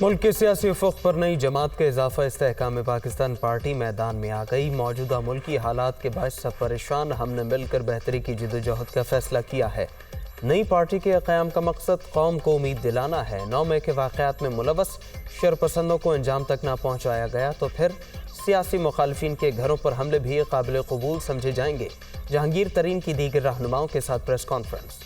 मुल्क के सियासी उफ़ुक़ पर नई जमात का इजाफा इस्तेहकाम पाकिस्तान पार्टी मैदान में आ गई। मौजूदा मुल्की हालात के बायस सब परेशान, हमने मिलकर बेहतरी की जिद्दोजहद का फैसला किया है। नई पार्टी के क़याम का मकसद कौम को उम्मीद दिलाना है। 9 मई के वाक़यात में मुलव्वस शरपसंदों को अंजाम तक ना पहुँचाया गया तो फिर सियासी मुखालिफिन के घरों पर हमले भी काबिल कबूल समझे जाएंगे। जहांगीर तरीन की दीगर रहनुमाओं के साथ प्रेस कॉन्फ्रेंस।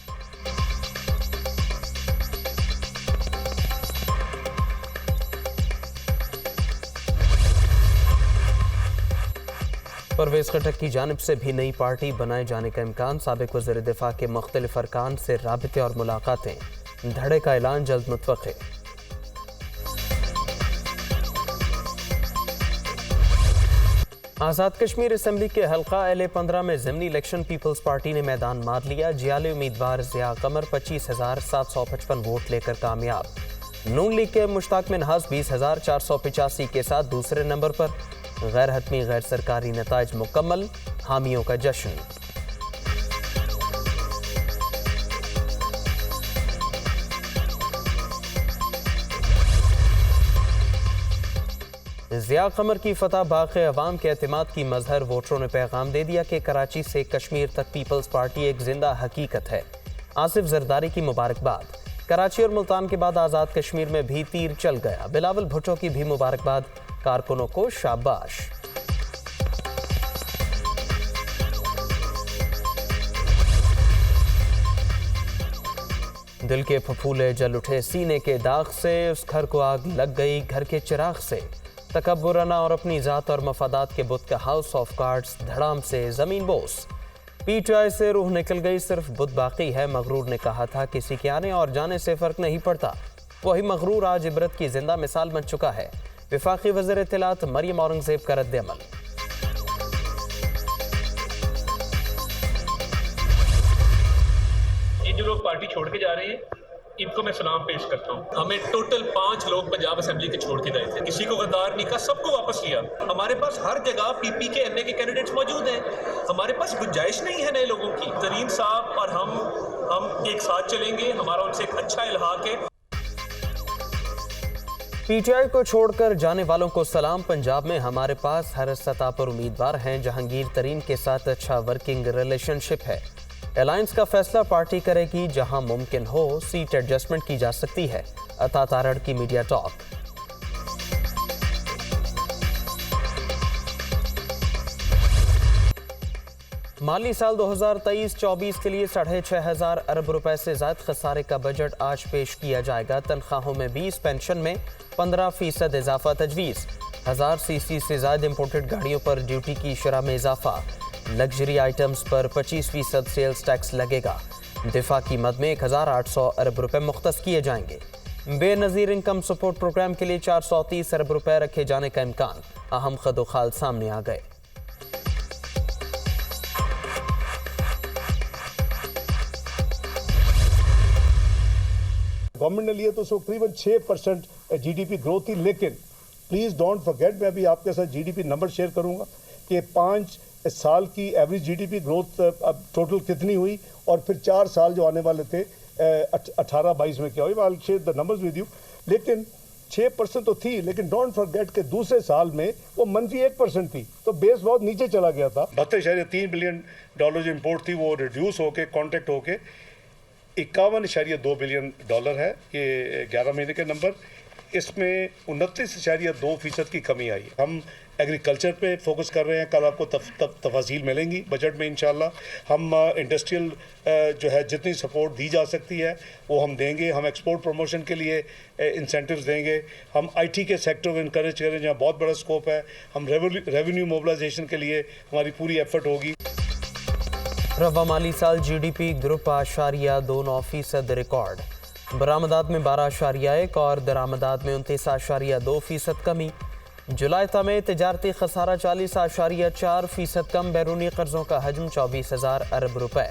परवेज़ खट्टक की जानिब से भी नई पार्टी बनाए जाने का इम्कान। साबिक वज़ीर दिफा के मुख्तलिफ अरकान से राबिते और मुलाकातें, धड़े का ऐलान जल्द मुतवक्के। आज़ाद कश्मीर असम्बली के हल्का LA-15 में ज़िमनी इलेक्शन पीपल्स पार्टी ने मैदान मार लिया। जियाली उम्मीदवार ज़िया कमर 25,755 वोट लेकर कामयाब। नून लीग के मुश्ताक मिनहास 20,485 के साथ दूसरे नंबर पर। गैर हतमी गैर सरकारी नताइज मुकम्मल, हामियों का जश्न। ज़िया कमर की फतह बाक़ी अवाम के एतमाद की मजहर। वोटरों ने पैगाम दे दिया कि कराची से कश्मीर तक पीपल्स पार्टी एक जिंदा हकीकत है। आसिफ जरदारी की मुबारकबाद। कराची और मुल्तान के बाद आज़ाद कश्मीर में भी तीर चल गया। बिलावल भुट्टो की भी मुबारकबाद, कारकुनों को शाबाश। दिल के फफूले जल उठे सीने के दाग से, उस घर को आग लग गई घर के चिराग से। तकब्बुराना और अपनी ज़ात और मफादात के बुत का हाउस ऑफ कार्ड्स धड़ाम से ज़मीन बोस। PTI से रूह निकल गई, सिर्फ बुत बाकी है। मगरूर ने कहा था किसी के आने और जाने से फ़र्क नहीं पड़ता। वही मगरूर आज इबरत की जिंदा मिसाल बन चुका है। वफाकी वज़ीर इत्तलात मरियम औरंगज़ेब का रद्द-ए-अमल। ये जो लोग पार्टी छोड़ के जा रहे हैं इनको मैं सलाम पेश करता हूँ। हमें टोटल 5 लोग पंजाब असेंबली के छोड़ के गए थे, किसी को गद्दार नहीं कहा, सबको वापस लिया। हमारे पास हर जगह PP के NA के कैंडिडेट्स मौजूद हैं। हमारे पास गुंजाइश नहीं है नए लोगों की। तरीन साहब और हम एक साथ चलेंगे, हमारा उनसे एक अच्छा इल्हाक है। PTI को छोड़कर जाने वालों को सलाम। पंजाब में हमारे पास हर सतह पर उम्मीदवार हैं। जहांगीर तरीन के साथ अच्छा वर्किंग रिलेशनशिप है। अलायंस का फैसला पार्टी करेगी, जहां मुमकिन हो सीट एडजस्टमेंट की जा सकती है। अता तारड़ की मीडिया टॉक। माली साल 2023-24 के लिए 6,500 अरब रुपए से ज़ायद खसारे का बजट आज पेश किया जाएगा। तनख्वाहों में 20, पेंशन में 15% इजाफा तजवीज़। 1000 CC से ज़ायद इम्पोर्टेड गाड़ियों पर ड्यूटी की शरह में इजाफा। लग्जरी आइटम्स पर 25% सेल्स टैक्स लगेगा। दिफा की मद में 1,800 अरब रुपए मुख्तस किए जाएंगे। बेनज़ीर इनकम सपोर्ट प्रोग्राम के लिए 430 अरब रुपए रखे जाने का इम्कान। अहम खदोखाल सामने आ गए। गवर्नमेंट ने लिए तो उसको करीबन 6% GDP ग्रोथ थी। लेकिन प्लीज़ डोंट फॉरगेट, मैं अभी आपके साथ GDP नंबर शेयर करूंगा कि 5 साल की एवरेज GDP ग्रोथ अब टोटल कितनी हुई और फिर 4 साल जो आने वाले थे 18-22 में क्या हुई। I will share the numbers with you. लेकिन 6% तो थी, लेकिन डोंट फॉरगेट के दूसरे साल में वो -1% थी, तो बेस बहुत नीचे चला गया था। 72.3 बिलियन डॉलर जो इम्पोर्ट थी वो रिड्यूस होके कॉन्ट्रैक्ट होके 51.2 बिलियन डॉलर है। ये 11 महीने के नंबर। इसमें 29.2% की कमी आई। हम एग्रीकल्चर पे फोकस कर रहे हैं। कल आपको तफासील मिलेंगी बजट में इंशाल्लाह। हम इंडस्ट्रियल जो है जितनी सपोर्ट दी जा सकती है वो हम देंगे। हम एक्सपोर्ट प्रमोशन के लिए इंसेंटिव्स देंगे। हम IT के सेक्टर को इनकरेज करें जहाँ बहुत बड़ा स्कोप है। हम रेवेन्यू मोबिलाइजेशन के लिए हमारी पूरी एफर्ट होगी। रवा माली साल GDP ग्रुप 8.29% रिकॉर्ड। बरामदात में 12.1 और दरामदात में 29.2% कमी। जुलाई में तिजारती खसारा 40.4% कम। बैरूनी कर्जों का हजम 24,000 अरब रुपए।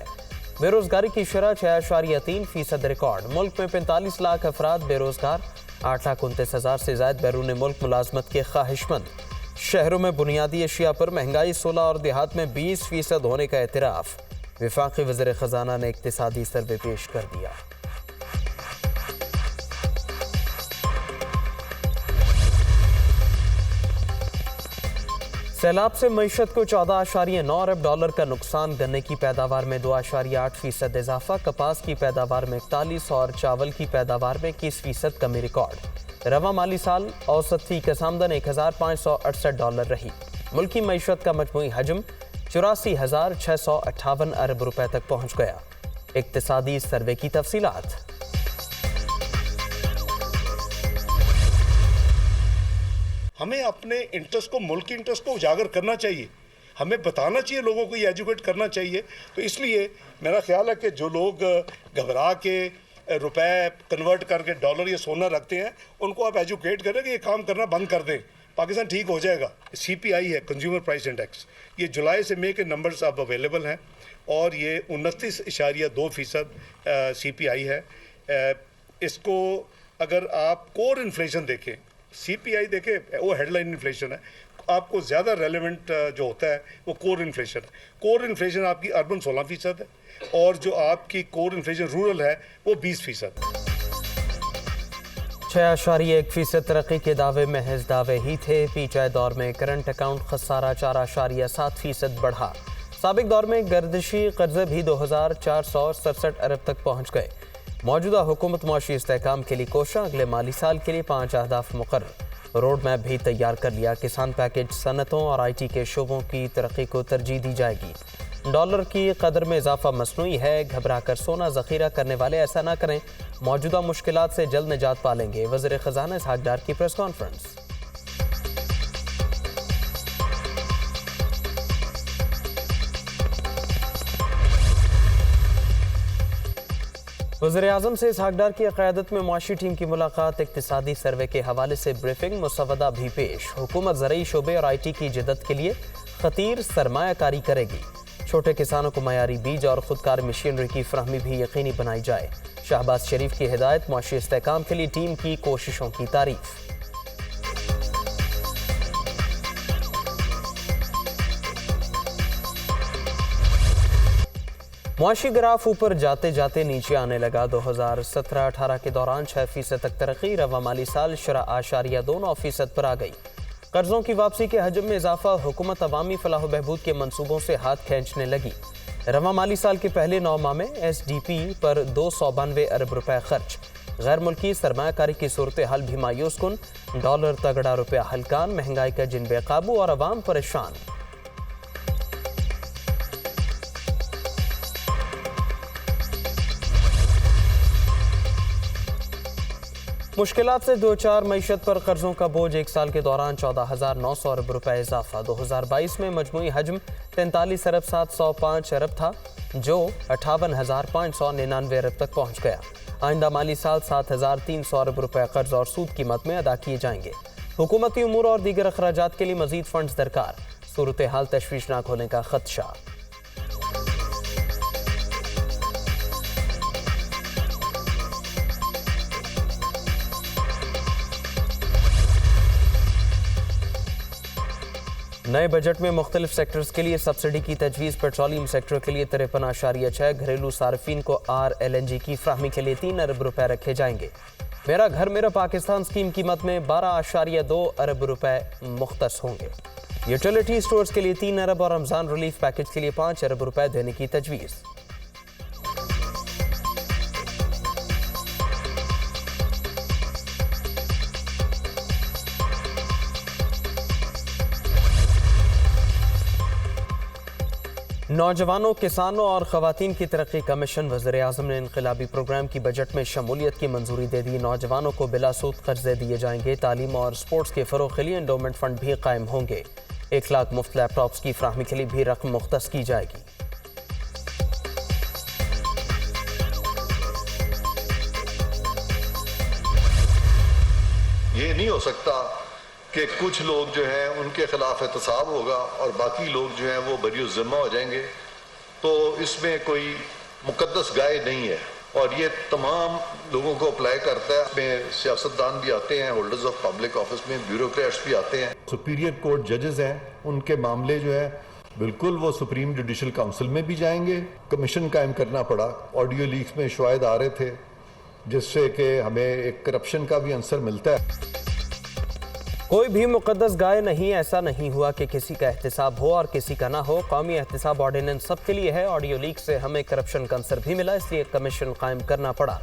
बेरोजगारी की शरह 6.3% रिकॉर्ड। मुल्क में 45 लाख अफराद बेरोजगार। 8,29,000 से ज्यादा बैरून मुल्क मुलाजमत के ख्वाहिशमंद। शहरों में बुनियादी अशिया पर महंगाई 16 और देहात में 20% होने का एतराफ़। वफाकी वज़ीर ख़ज़ाना ने इक़्तिसादी सर्वे पेश कर दिया। सैलाब से मईशत को 14.9 अरब डॉलर का नुकसान। गन्ने की पैदावार में 2.8% इजाफा। कपास की पैदावार में 41 और चावल की पैदावार में 21% कमी रिकॉर्ड। रवा माली साल औसत फी कसामदन 1568 डॉलर रही। मुल्की मईशत का मजमूई हजम 84,658 अरब रुपए तक पहुंच गया। इक्तिसादी सर्वे की तफसीलात। हमें अपने इंटरेस्ट को, मुल्क के इंटरेस्ट को उजागर करना चाहिए, हमें बताना चाहिए, लोगों को ये एजुकेट करना चाहिए। तो इसलिए मेरा ख्याल है कि जो लोग घबरा के रुपए कन्वर्ट करके डॉलर या सोना रखते हैं, उनको आप एजुकेट करें कि ये काम करना बंद कर दें, पाकिस्तान ठीक हो जाएगा। CPI है, कंज्यूमर प्राइस इंडेक्स, ये जुलाई से मई के नंबर्स अब अवेलेबल हैं और ये 29.2% CPI है। इसको अगर आप कोर इन्फ्लेशन देखें, CPI देखें, वो हेडलाइन इन्फ्लेशन है, आपको ज़्यादा रेलेवेंट जो होता है वो कोर इन्फ्लेशन है। कोर इन्फ्लेशन आपकी अर्बन 16% है और जो आपकी कोर इन्फ्लेशन रूरल है वो 20%। 6.1% तरक्की के दावे महज दावे ही थे। पीछे दौर में करंट अकाउंट खसारा 4.7% बढ़ा। साबिक दौर में गर्दिशी कर्जे भी 2,467 अरब तक पहुंच गए। मौजूदा हुकूमत मुआशी इस्तेहकाम के लिए कोशा। अगले माली साल के लिए 5 अहदाफ मुकर्रर। रोड मैप भी तैयार कर लिया। किसान पैकेज, सनतों और IT के शोबों की तरक्की को तरजीह दी जाएगी। डॉलर की कदर में इजाफा मसनूई है। घबरा कर सोना जखीरा करने वाले ऐसा ना करें। मौजूदा मुश्किलात से जल्द निजात पालेंगे। वज़ीर ख़ज़ाना इसहाक डार की प्रेस कॉन्फ्रेंस। वज़ीर-ए-आज़म से इसहाक डार की क़यादत में मुआशी टीम की मुलाकात। इक्तिसादी सर्वे के हवाले से ब्रीफिंग, मुसवदा भी पेश। हुकूमत ज़रई शोबे और IT की जिद्दत के लिए खतीर सरमायाकारी करेगी। छोटे किसानों को मयारी बीज और खुदकार मशीनरी की फराहमी भी यकीनी बनाई जाए। शहबाज शरीफ की हिदायत। मुआशी इस्तेहकाम के लिए टीम की कोशिशों की तारीफ। मुआशी ग्राफ ऊपर जाते जाते नीचे आने लगा। 2017-18 के दौरान 6% तक तरक्की। रवा माली साल 10.29% पर आ गई। कर्जों की वापसी के हजम में इजाफा। हुकूमत अवामी फलाह बहबूद के मंसूबों से हाथ खींचने लगी। रवा माली साल के पहले 9 माह में SDP पर 292 अरब रुपए खर्च। गैर मुल्की सरमायाकारी की सूरत हाल भी मायूस कुन। डॉलर तगड़ा, रुपया हल्कान। महंगाई का जिन बेकाबू और अवाम परेशान। मुश्किलात से 2-4 मईशत पर कर्जों का बोझ। 1 साल के दौरान 14,900 अरब रुपए इजाफा। 2022 में मजमूई हजम 43 अरब 705 अरब था, जो 58,599 अरब तक पहुंच गया। आइंदा माली साल 7,300 अरब रुपए कर्ज और सूद कीमत में अदा किए जाएंगे। हुकूमती उमूर और दीगर अखराजात के लिए मजीद फंड्स दरकार। सूरत हाल तशवीशनाक होने का खदशा। नए बजट में मुख्तलिफ सेक्टर्स के लिए सब्सिडी की तजवीज़। पेट्रोलियम सेक्टर के लिए 53.6। घरेलू सार्फिन को RLNG की फ्राहमी के लिए 3 अरब रुपए रखे जाएंगे। मेरा घर मेरा पाकिस्तान स्कीम की मद में 12.2 अरब रुपए मुख्तस होंगे। यूटिलिटी स्टोर्स के लिए 3 अरब और रमज़ान रिलीफ पैकेज के लिए 5 अरब रुपए देने की तजवीज़। नौजवानों, किसानों और ख़वातीन की तरक्की कमीशन। वज़ीर-ए-आज़म ने इनक़लाबी प्रोग्राम की बजट में शमूलियत की मंजूरी दे दी। नौजवानों को बिला सूद कर्जे दिए जाएंगे। तालीम और स्पोर्ट्स के फ़रोग़ के लिए एंडोमेंट फ़ंड भी कायम होंगे। 1 लाख मुफ्त लैपटॉप्स की फ्राहमी के लिए भी रकम मुख्तस की जाएगी। ये नहीं हो सकता कि कुछ लोग जो हैं उनके खिलाफ एहतसाब होगा और बाकी लोग जो हैं वो बरी ज़िम्मा हो जाएंगे। तो इसमें कोई मुकद्दस गाय नहीं है और ये तमाम लोगों को अप्लाई करता है। इसमें सियासतदान भी आते हैं, होल्डर्स ऑफ पब्लिक ऑफिस में ब्यूरोक्रेट्स भी आते हैं। सुपीरियर कोर्ट जजेस हैं, उनके मामले जो है बिल्कुल वो सुप्रीम जुडिशल काउंसिल में भी जाएंगे। कमीशन कायम करना पड़ा। ऑडियो लीक्स में शवाहिद आ रहे थे जिससे कि हमें एक करप्शन का भी आंसर मिलता है। कोई भी मुकद्दस गाय नहीं, ऐसा नहीं हुआ कि किसी का एहतिसाब हो और किसी का ना हो। कौमी एहतिसाब ऑर्डिनेंस सबके लिए है। ऑडियो लीक से हमें करप्शन का अंसर भी मिला, इसलिए कमीशन कायम करना पड़ा।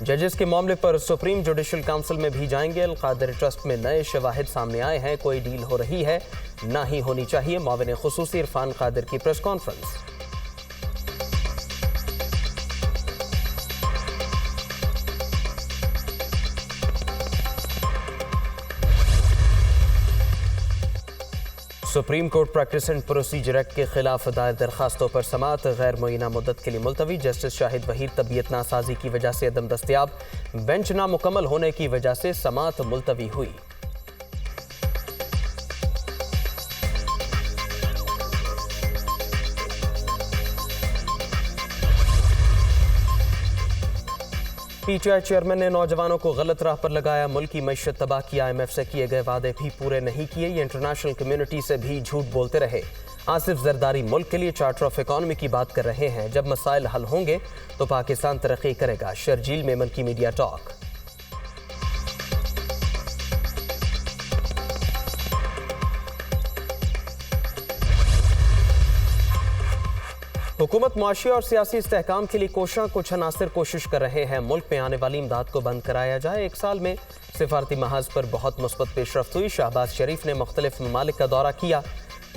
जजेस के मामले पर सुप्रीम जुडिशल काउंसिल में भी जाएंगे। अल-कादिर ट्रस्ट में नए शवाहिद सामने आए हैं। कोई डील हो रही है, ना ही होनी चाहिए। मुआविन खुसूसी इरफान कादिर की press conference. Supreme court practice and procedure act के खिलाफ दायर दरखास्तों पर समाअत गैर मुअय्यना मुद्दत के लिए मुलतवी। जस्टिस शाहिद वहीद तबीयत नासाजी की वजह से अदम दस्तयाब। बेंच नामुकम्मल होने की वजह से समाअत मुलतवी हुई। पीटीआई चेयरमैन ने नौजवानों को गलत राह पर लगाया, मुल्की मईशत तबाह की। IMF से किए गए वादे भी पूरे नहीं किए। ये इंटरनेशनल कम्युनिटी से भी झूठ बोलते रहे। आसिफ जरदारी मुल्क के लिए चार्टर ऑफ इकॉनमी की बात कर रहे हैं। जब मसाइल हल होंगे तो पाकिस्तान तरक्की करेगा। शर्जील मेमन की मीडिया टॉक। हुकूमत मुआशी और सियासी इस्तेहकाम के लिए कोशां। कुछ अनासिर कोशिश कर रहे हैं मुल्क में आने वाली इमदाद को बंद कराया जाए। एक साल में सिफारती महाज पर बहुत मुस्बत पेशरफ्त हुई। शहबाज शरीफ ने मुख्तलिफ ममालिक का दौरा किया,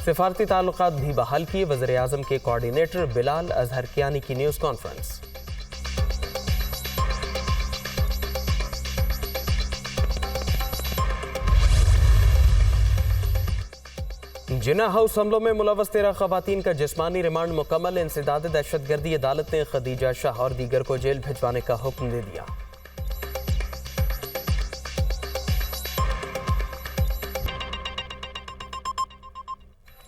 सिफारती ताल्लुकात भी बहाल किए। वज़ीर आज़म के कोऑर्डिनेटर बिलाल अजहर कियानी की न्यूज़ कॉन्फ्रेंस। जिना हाउस हमलों में मुलव्वस 13 खवातीन का जिस्मानी रिमांड मुकम्मल। इंसदाद दहशतगर्दी अदालत ने खदीजा शाह और दीगर को जेल भिजवाने का हुक्म दे दिया।